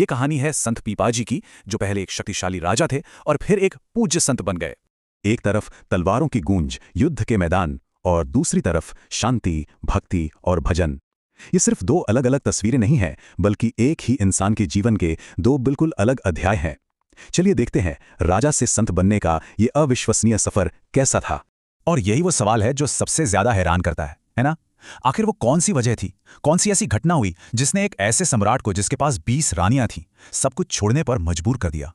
ये कहानी है संत पीपाजी की, जो पहले एक शक्तिशाली राजा थे और फिर एक पूज्य संत बन गए। एक तरफ तलवारों की गूंज, युद्ध के मैदान, और दूसरी तरफ शांति, भक्ति और भजन। ये सिर्फ दो अलग अलग तस्वीरें नहीं हैं, बल्कि एक ही इंसान के जीवन के दो बिल्कुल अलग अध्याय हैं। चलिए देखते हैं राजा से संत बनने का ये अविश्वसनीय सफर कैसा था। और यही वो सवाल है जो सबसे ज्यादा हैरान करता है ना? आखिर वो कौन सी वजह थी, कौन सी ऐसी घटना हुई जिसने एक ऐसे सम्राट को, जिसके पास 20 रानियां थीं, सब कुछ छोड़ने पर मजबूर कर दिया?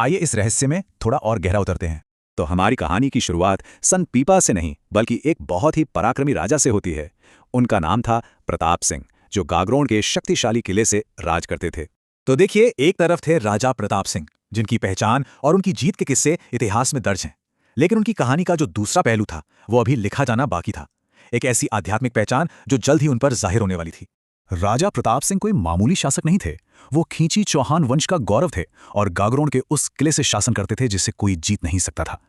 आइए इस रहस्य में थोड़ा और गहरा उतरते हैं। तो हमारी कहानी की शुरुआत संत पीपा से नहीं, बल्कि एक बहुत ही पराक्रमी राजा से होती है। उनका नाम था प्रताप सिंह, जो गागरोन के शक्तिशाली किले से राज करते थे। तो देखिए, एक तरफ थे राजा प्रताप सिंह, जिनकी पहचान और उनकी जीत के किस्से इतिहास में दर्ज हैं। लेकिन उनकी कहानी का जो दूसरा पहलू था, वो अभी लिखा जाना बाकी था। एक ऐसी आध्यात्मिक पहचान जो जल्द ही उन पर जाहिर होने वाली थी। राजा प्रताप सिंह कोई मामूली शासक नहीं थे। वो खींची चौहान वंश का गौरव थे और गागरोन के उस किले से शासन करते थे जिसे कोई जीत नहीं सकता था।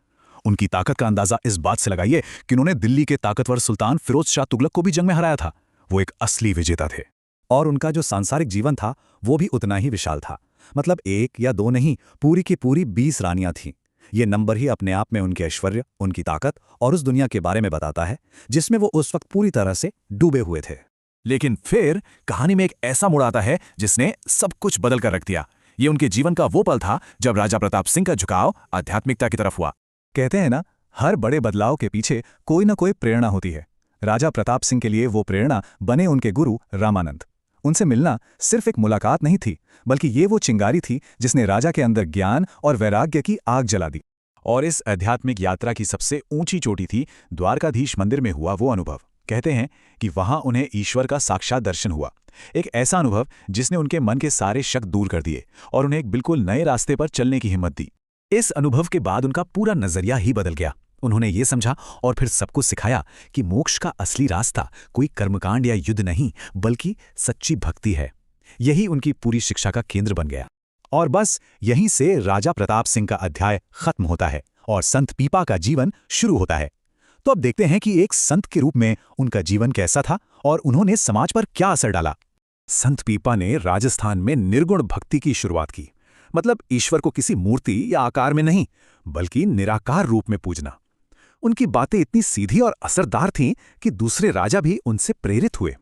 उनकी ताकत का अंदाजा इस बात से लगाइए कि उन्होंने दिल्ली के ताकतवर सुल्तान फिरोज शाह तुगलक को भी जंग में हराया था। वो एक असली विजेता थे। और उनका जो सांसारिक जीवन था, वो भी उतना ही विशाल था। मतलब एक या दो नहीं, पूरी की पूरी 20 रानियां थीं। ये नंबर ही अपने आप में उनके ऐश्वर्य, उनकी ताकत और उस दुनिया के बारे में बताता है जिसमें वो उस वक्त पूरी तरह से डूबे हुए थे। लेकिन फिर कहानी में एक ऐसा मोड़ आता है जिसने सब कुछ बदल कर रख दिया। ये उनके जीवन का वो पल था जब राजा प्रताप सिंह का झुकाव आध्यात्मिकता की तरफ हुआ। कहते हैं ना, हर बड़े बदलाव के पीछे कोई ना कोई प्रेरणा होती है। राजा प्रताप सिंह के लिए वो प्रेरणा बने उनके गुरु रामानंद। उनसे मिलना सिर्फ एक मुलाकात नहीं थी, बल्कि ये वो चिंगारी थी जिसने राजा के अंदर ज्ञान और वैराग्य की आग जला दी। और इस आध्यात्मिक यात्रा की सबसे ऊंची चोटी थी द्वारकाधीश मंदिर में हुआ वो अनुभव। कहते हैं कि वहां उन्हें ईश्वर का साक्षात दर्शन हुआ। एक ऐसा अनुभव जिसने उनके मन के सारे शक दूर कर दिए और उन्हें एक बिल्कुल नए रास्ते पर चलने की हिम्मत दी। इस अनुभव के बाद उनका पूरा नजरिया ही बदल गया। उन्होंने ये समझा और फिर सबको सिखाया कि मोक्ष का असली रास्ता कोई कर्मकांड या युद्ध नहीं, बल्कि सच्ची भक्ति है। यही उनकी पूरी शिक्षा का केंद्र बन गया। और बस यहीं से राजा प्रताप सिंह का अध्याय खत्म होता है और संत पीपा का जीवन शुरू होता है। तो अब देखते हैं कि एक संत के रूप में उनका जीवन कैसा था और उन्होंने समाज पर क्या असर डाला। संत पीपा ने राजस्थान में निर्गुण भक्ति की शुरुआत की। मतलब ईश्वर को किसी मूर्ति या आकार में नहीं, बल्कि निराकार रूप में पूजना। उनकी बातें इतनी सीधी और असरदार थीं कि दूसरे राजा भी उनसे प्रेरित हुए।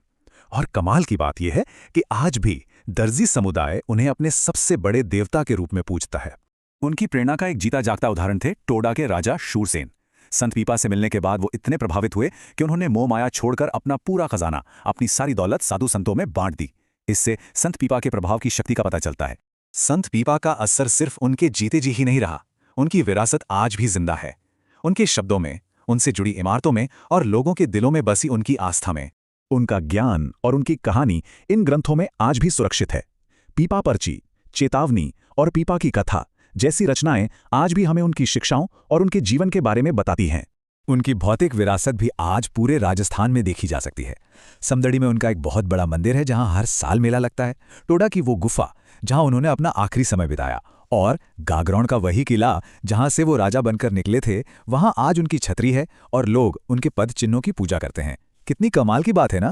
और कमाल की बात यह है कि आज भी दर्जी समुदाय उन्हें अपने सबसे बड़े देवता के रूप में पूजता है। उनकी प्रेरणा का एक जीता जागता उदाहरण थे टोडा के राजा शूरसेन। संत पीपा से मिलने के बाद वो इतने प्रभावित हुए कि उन्होंने मोह माया छोड़कर अपना पूरा खजाना, अपनी सारी दौलत साधु संतों में बांट दी। इससे संत पीपा के प्रभाव की शक्ति का पता चलता है। संत पीपा का असर सिर्फ उनके जीते जी ही नहीं रहा, उनकी विरासत आज भी जिंदा है। उनके शब्दों में, उनसे जुड़ी इमारतों में और लोगों के दिलों में बसी उनकी आस्था में। उनका ज्ञान और उनकी कहानी इन ग्रंथों में आज भी सुरक्षित है। पीपा पर्ची, चेतावनी और पीपा की कथा जैसी रचनाएं आज भी हमें उनकी शिक्षाओं और उनके जीवन के बारे में बताती हैं। उनकी भौतिक विरासत भी आज पूरे राजस्थान में देखी जा सकती है। समदड़ी में उनका एक बहुत बड़ा मंदिर है जहां हर साल मेला लगता है। टोडा की वो गुफा जहां उन्होंने अपना आखिरी समय बिताया, और गागरोन का वही किला जहां से वो राजा बनकर निकले थे, वहां आज उनकी छतरी है और लोग उनके पद चिन्हों की पूजा करते हैं। कितनी कमाल की बात है ना।